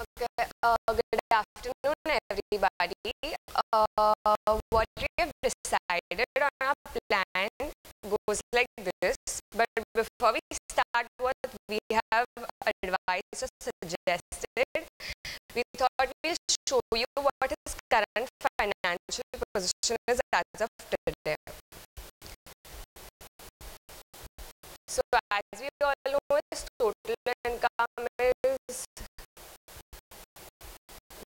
Okay, good afternoon, everybody. What we have decided on our plan goes like this. But before we start what we have advised or suggested, we thought we'll show you what his current financial position is as of today. So as we all know, his total income is,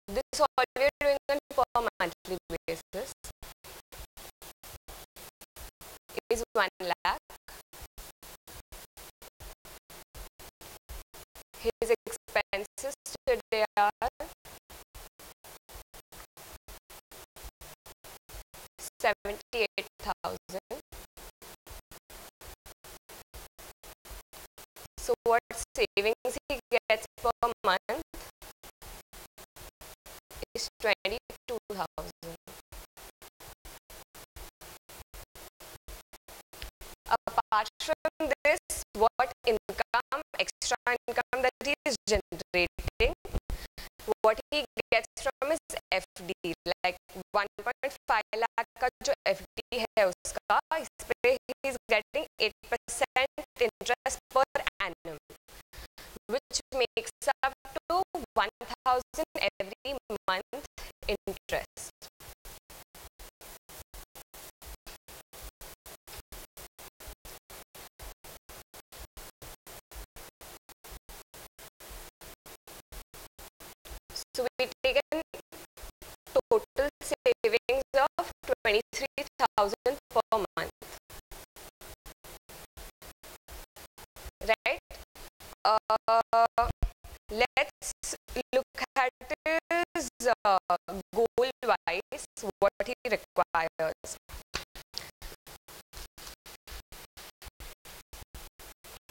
this all we are doing on per monthly basis, is 1 lakh. His expenses today are 78,000. So what savings he gets per month is 22,000. Apart from this, what income, extra income that he is generating, what he gets from his FD, like 1.5 lakh का जो FD है उसका, इस पे he is getting 8% interest per annum, which makes up to 1,000 every month interest. So we taken total savings of 23,000 per month, right? Let's look at his goal-wise, what he requires.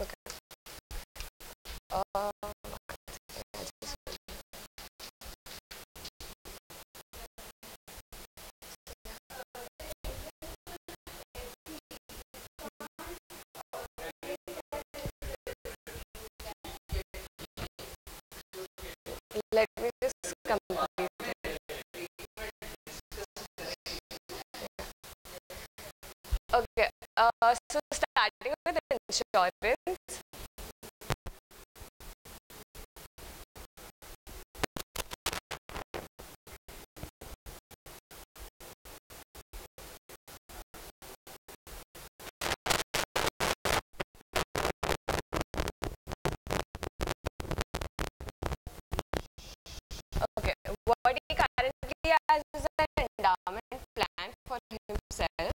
Okay. Let me just complete it. Okay, so starting with insurance. Okay, what he currently has is an endowment plan for himself.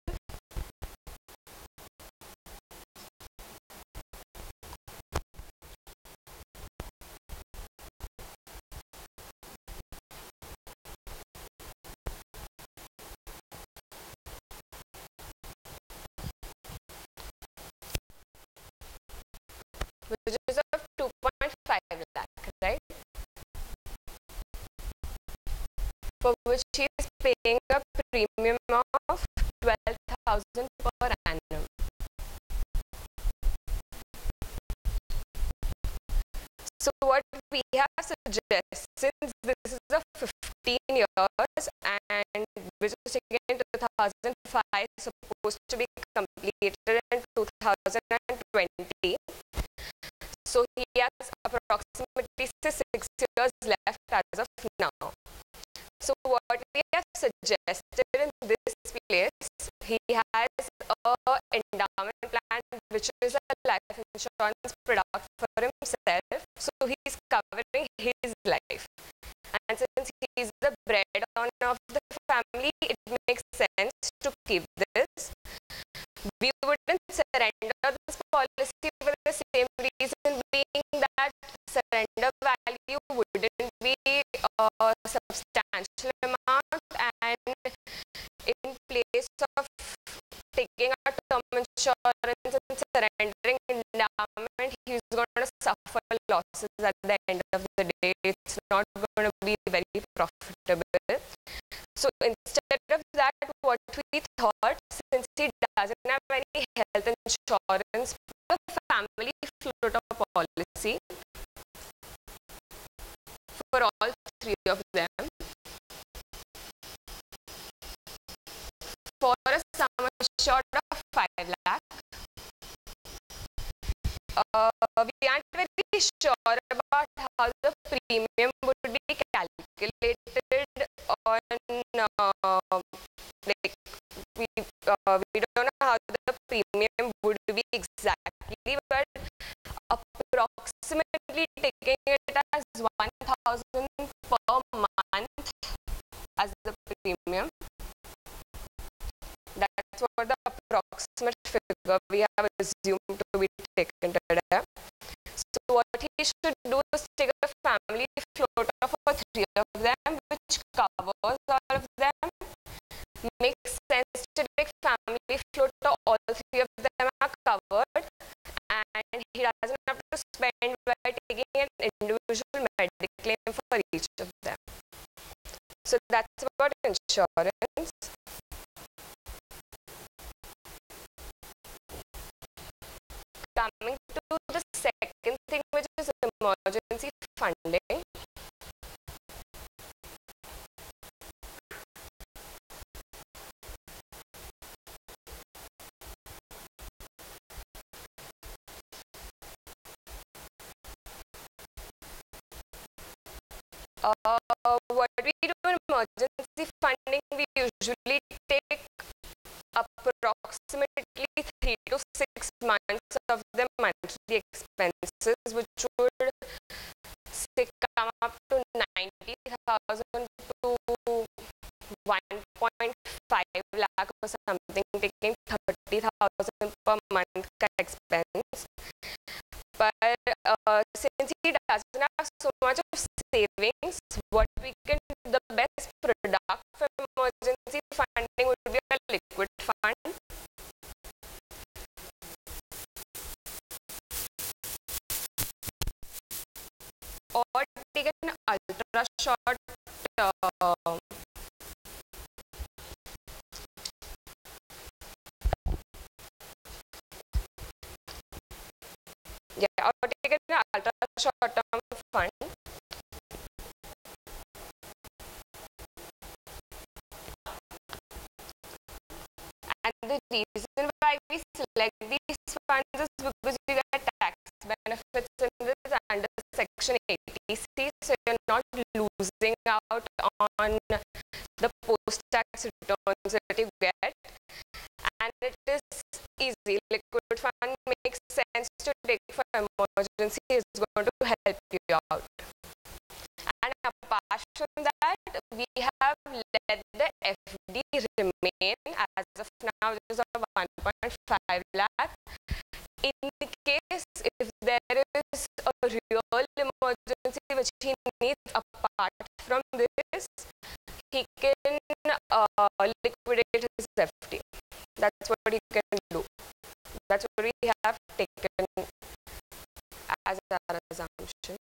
Which is of 2.5 lakh, right? For which he is paying a premium of 12,000 per annum. So what we have suggested, since this is a 15 years and which is taken in 2005, supposed to be completed in 2020. So he has approximately 6 years left as of now. So what we have suggested in this place, he has a endowment plan which is a life insurance product for himself. So he's covering his life. And since he is the breadwinner of the family, it makes sense to keep this. We wouldn't surrender this policy for the same reason being that surrender value wouldn't be a substantial amount, and in place of taking a term insurance and surrendering endowment, he's going to suffer losses at the end of the day. It's not going to be very profitable. So instead of that, what we thought, since he doesn't have any health insurance, the family float a policy for all three of them. For a sum assured of 5 lakh, we aren't very sure about how the premium would be calculated on like we don't know how the premium would be exactly, but approximately taking it as 1,000 per month as the premium. That's what the approximate figure we have assumed to be taken today. So what he should do is take a family float of 3 of them, which covers all of them. Makes sense to take family float to all 3 of them are covered, and he doesn't have to spend by taking an individual medical claim for each of them. So that's about insurance. Coming to the second thing, which is emergency funding. What we do in emergency funding, we usually take approximately 3 to 6 months of the monthly expenses, which would say come up to 90,000 to 1.5 lakh or something, taking 30,000 per month expense. But since he doesn't have so much of savings, what we can, the best product for emergency funding would be a liquid fund. Or take an ultra short or take an ultra short term fund. And the reason why we select these funds is because you get tax benefits in this under Section 80C, so you're not losing out on the post-tax returns that you get. And it is easy. Liquid fund makes sense to take for emergency. It's going to help you out. And apart from that, we have let the FD remain as of now, which is of 1.5 lakh. In case if there is a real emergency which he needs apart from this, he can liquidate his FD. That's what he can do. That's what we have taken as our assumption.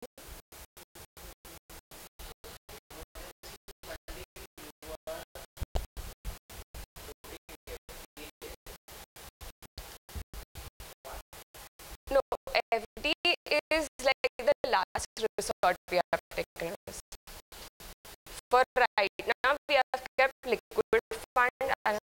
No, FD is like the last resort we have taken. For right now, we have kept liquid fund and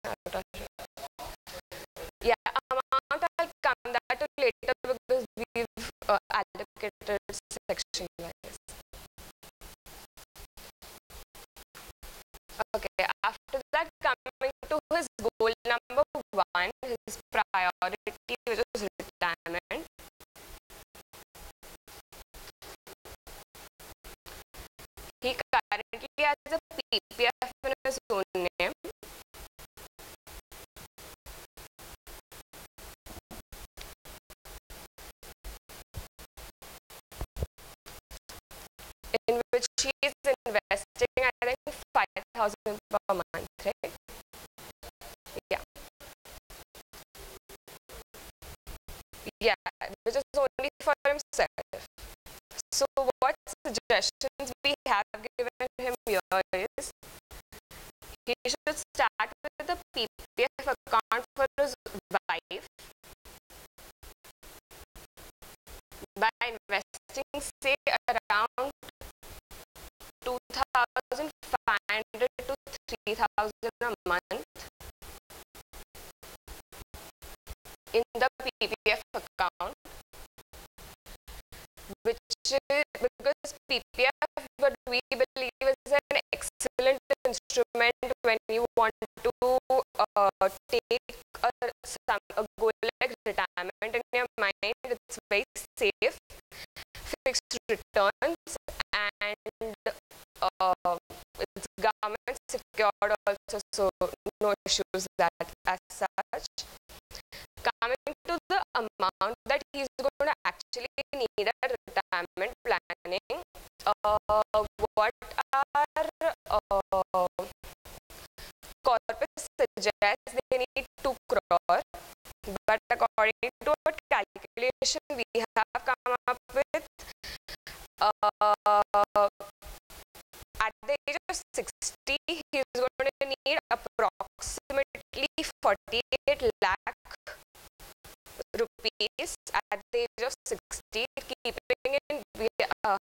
amount I'll come that to later because we've allocated section wise. Okay, after that, coming to his goal number 1, his priority, which is retirement. He currently has a PPF in his own name. In which he is investing, I think, 5,000 per month, right? Yeah. Yeah, which is only for himself. So what suggestions we have given him here is, he should start with a PPF account for his wife by investing, say, around 2,500 to 3,000 a month in the PPF account, which is because PPF, what we believe is an excellent instrument when you want to take a goal like retirement in your mind. It's very safe, fixed returns, and it's government secured also, so no issues that as such. Coming to the amount that he's going to actually need at retirement planning, what our corpus suggests, they need 2 crore, but according to what calculation we have come up with, at the age of 60, he's going to need approximately 48 lakh rupees at the age of 60. Keeping in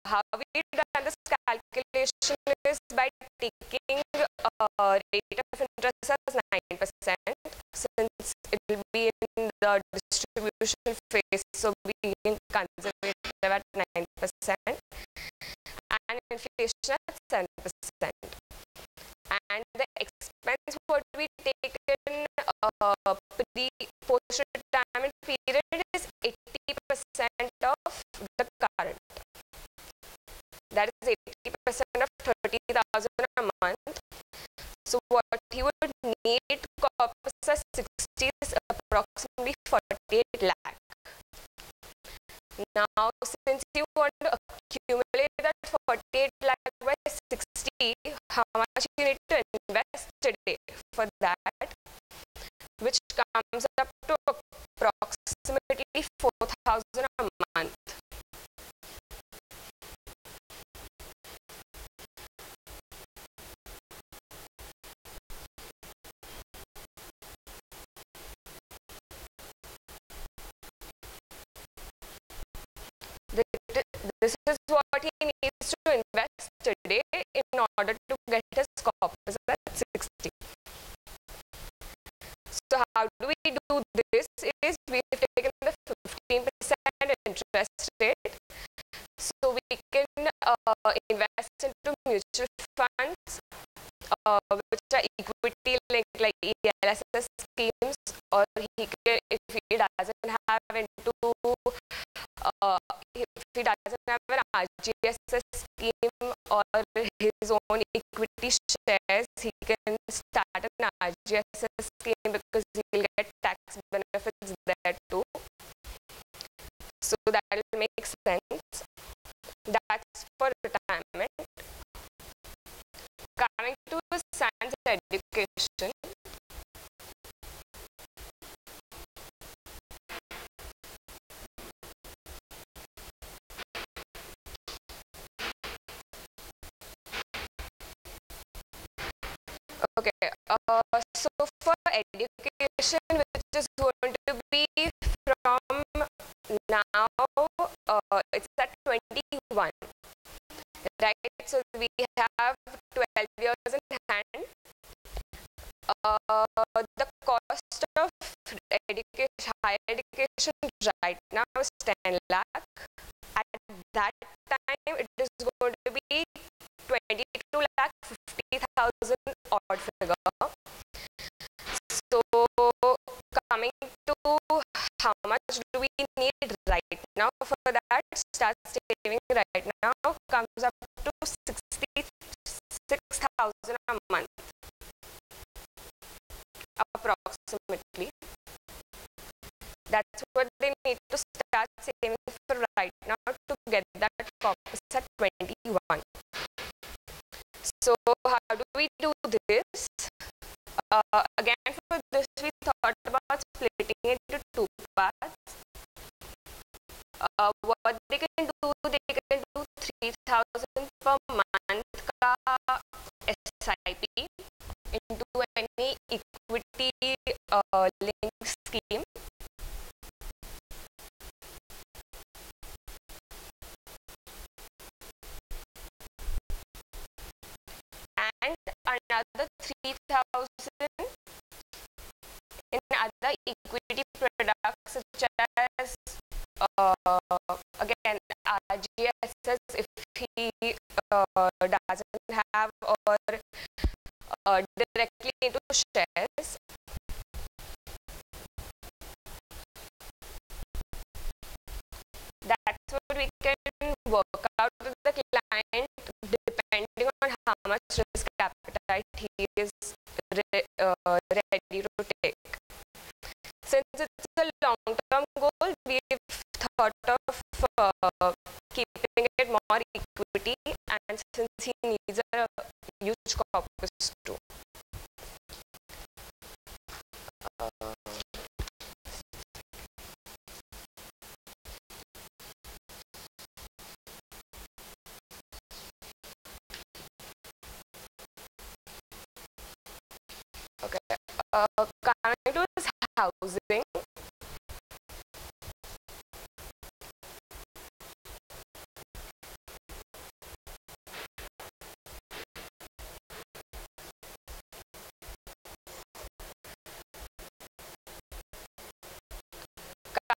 how we done this calculation is by taking rate of interest as 9%, since it will be in the distribution phase, so we can conservative at 9%, and inflation at 7%. And the expense what we take in post-retirement period is 80% of the current. That is 80% of 30,000 a month. So what he would need to corpus as 60 is approximately 48 lakh. Now, since you want to accumulate that 48 lakh by 60, how much you need to invest today for that, which comes up to approximately 4,000 a month. This is what he needs to invest today in order to get his corpus at 60. So how do we do this? Is we've taken the 15% interest rate, so we can invest into mutual funds, which are equity linked like ELSS schemes, or he can, if he doesn't have into if he doesn't have an RGSS scheme or his own equity shares, he can start an RGSS scheme because he will get tax benefits there too. So that will make sense. That's for retirement. Coming to science and education, okay, so for education, which is going to be from now, it's at 21, right? So we have 12 years in hand. The cost of education, higher education right now is 10 lakh. At that time, it is going to be 22 lakh 50,000 odd figure. So coming to how much do we need right now for that, start saving right now comes up to 66,000 a month approximately. That's what they need to start saving for right now to get that corpus at 21. So how do we do this? Again, for this we thought about splitting it into 2 parts. What they can do 3,000 per month ka SIP into any equity link scheme. another 3,000 in other equity products such as again RGSS if he doesn't have, or directly into shares. That's what we can work out with the client depending on how much risk appetite he is ready to take. Since it's a long-term goal, we've thought of keeping it more equity, and since he needs a huge corpus too. Coming to his housing,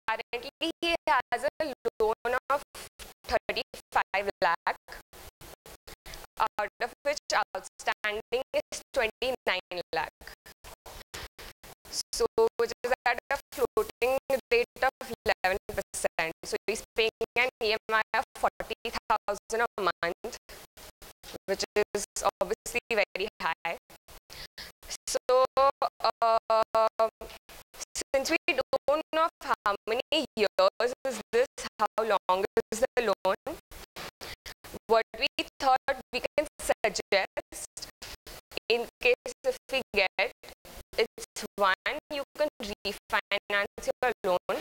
currently he has a loan of 35 lakh, out of which outstanding is 29 lakh. So, which is at a floating rate of 11%. So, he's paying an EMI of 40,000 a month, which is obviously very high. So, since we don't know how many years is this, how long is the loan, what we thought we can suggest in case if we get, it's one, you can refinance your loan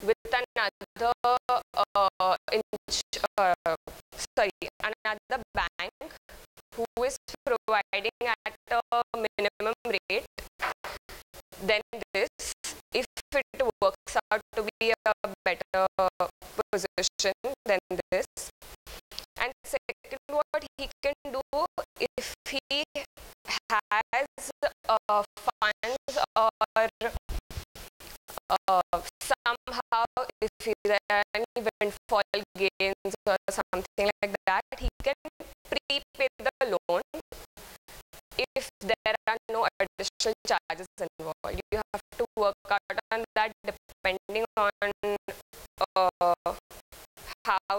with another another bank who is providing at a minimum rate than this, if it works out to be a better position than this. And second, what he can do if he has funds, or somehow if there are any windfall gains or something like that, he can prepay the loan if there are no additional charges involved. You have to work out on that depending on how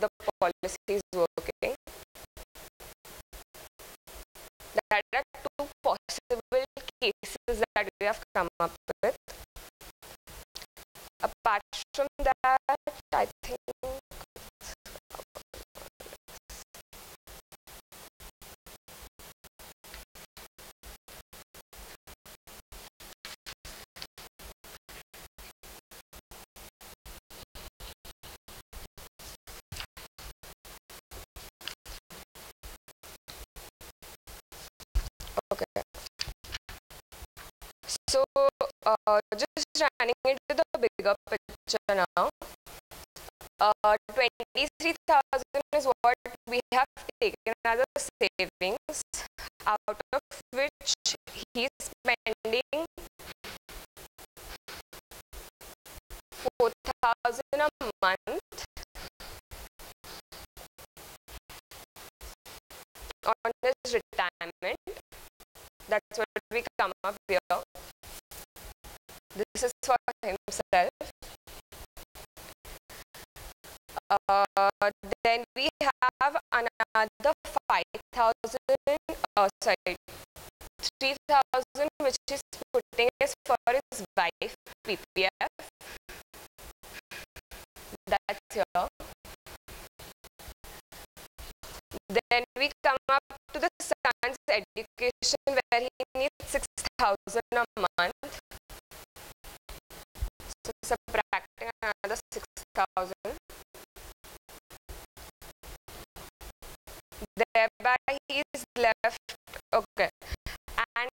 the policy is working. There are two possible cases that we have come up with. Apart from that, I think okay. So, just running into the bigger picture now, 23,000 is what we have taken as a savings, out of which he is spending 4,000 a month on his retirement. That's what we come up here. This is for himself. Then we have another 5,000, 3,000, which is putting is for his wife, PPF. That's here. Then we come up to the son's education, where he needs 6,000 a month. So subtracting another 6,000. Thereby he is left, okay. And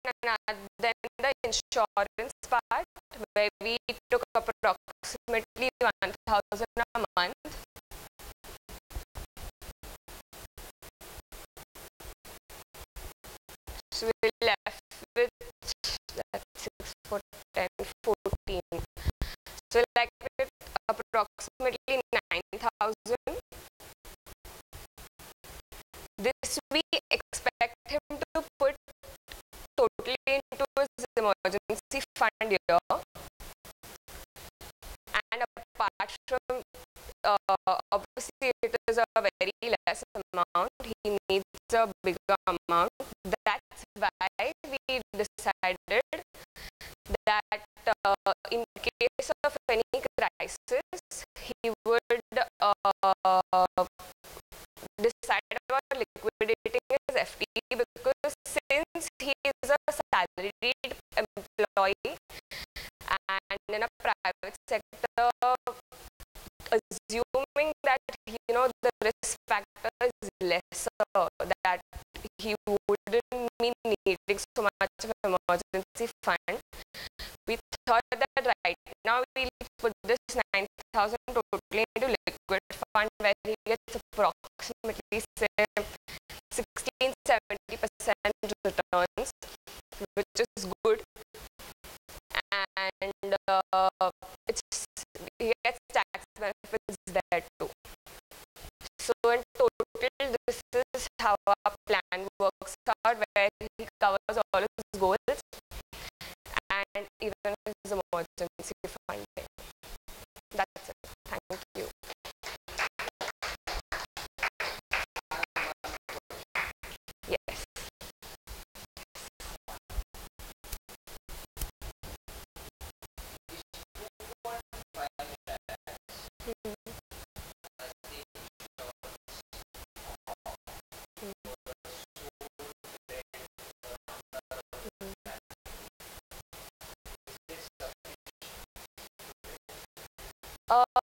then the insurance part, where we took approximately 1,000 a month. So like with approximately 9,000, this we expect him to put totally into his emergency fund here, and apart from obviously it is a very less amount, he needs a bigger amount. That's why we decided that in case of any crisis, he would decide about liquidating his FD, because since he is a salaried employee and in a private sector, assuming that the risk factor is lesser, that he wouldn't be needing so much of an emergency fund, we thought that right now we'll put this 9,000 totally into liquid fund, where he gets approximately say 16-70% returns, which is good, and he gets tax benefits there too. So in total, this is how our plan works out, where he covers all his goals and even his emergency funding. That's it. Thank you. Yes.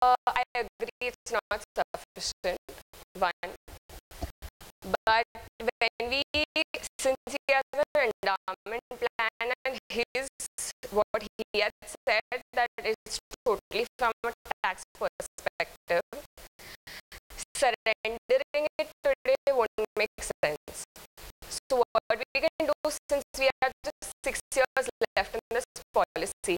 I agree it's not sufficient, one. But when since he has an endowment plan and what he had said that it's totally from a tax perspective, surrendering it today won't make sense. So what we can do, since we have just 6 years left in this policy,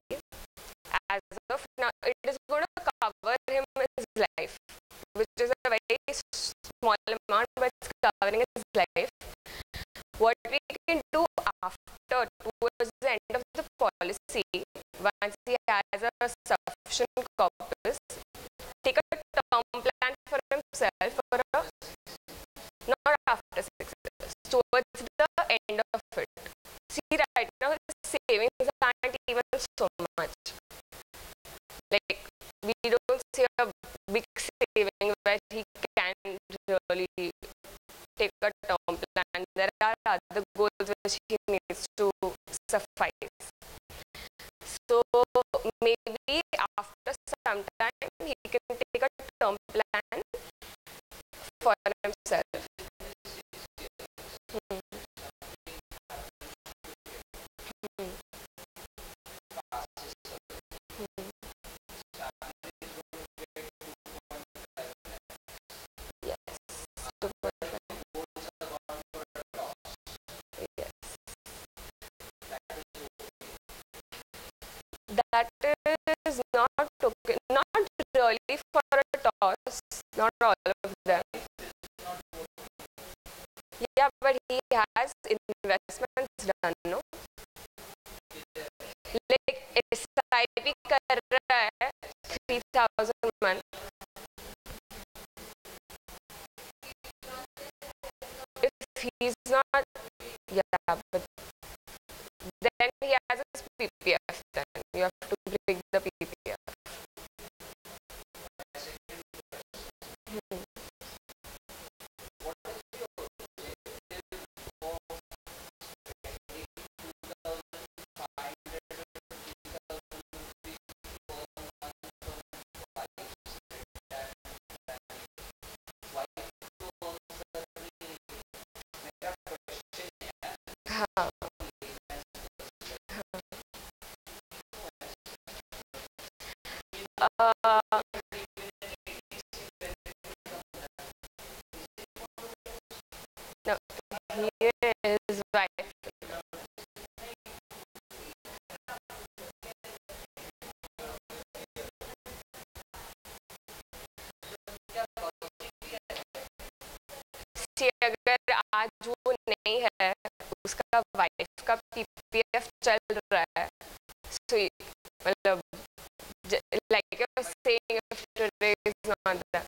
as of now, it is going to cover him his life, which is a very small amount, but it's covering his life. What we can do after, towards the end of the policy, once he has a sufficient corpus, take a term plan for himself not after 6 years, towards the end of it. See, right now his savings aren't even so much. Like, we don't see a big saving where he can really take a term plan. There are other goals which he needs to suffice. So maybe after some time he can take a term plan for himself. That is not okay, not really for a toss, not all of them. Yeah, but he has investments done, no? Like SIP कर रहा है 3,000 a month. If he's not, yeah, but then he has his PPF. Then you have to break the PPF. No, he is wife. सी अगर आज वो नहीं है, उसका wife का पीपीएफ चल रहा है, so मतलब like I was saying, if today is not that.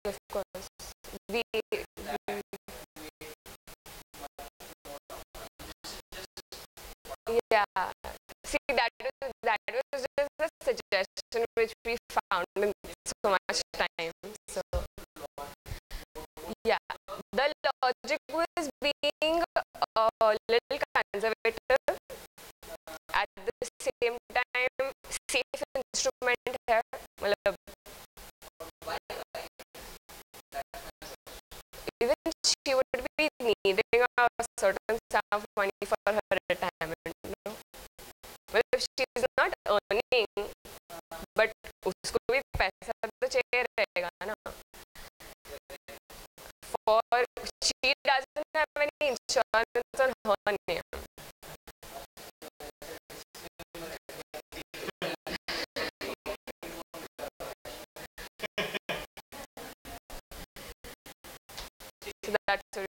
Of course. We yeah. See, that was just a suggestion which we found in so much time. So yeah, the logic was being a little conservative, at the same time safe instrument है. मतलब even she would be needing a certain sum of money for her retirement. No? Well, if she is not earning, but उसको भी पैसा तो चाहिए रहेगा ना. For she doesn't have any insurance on her name. So that's the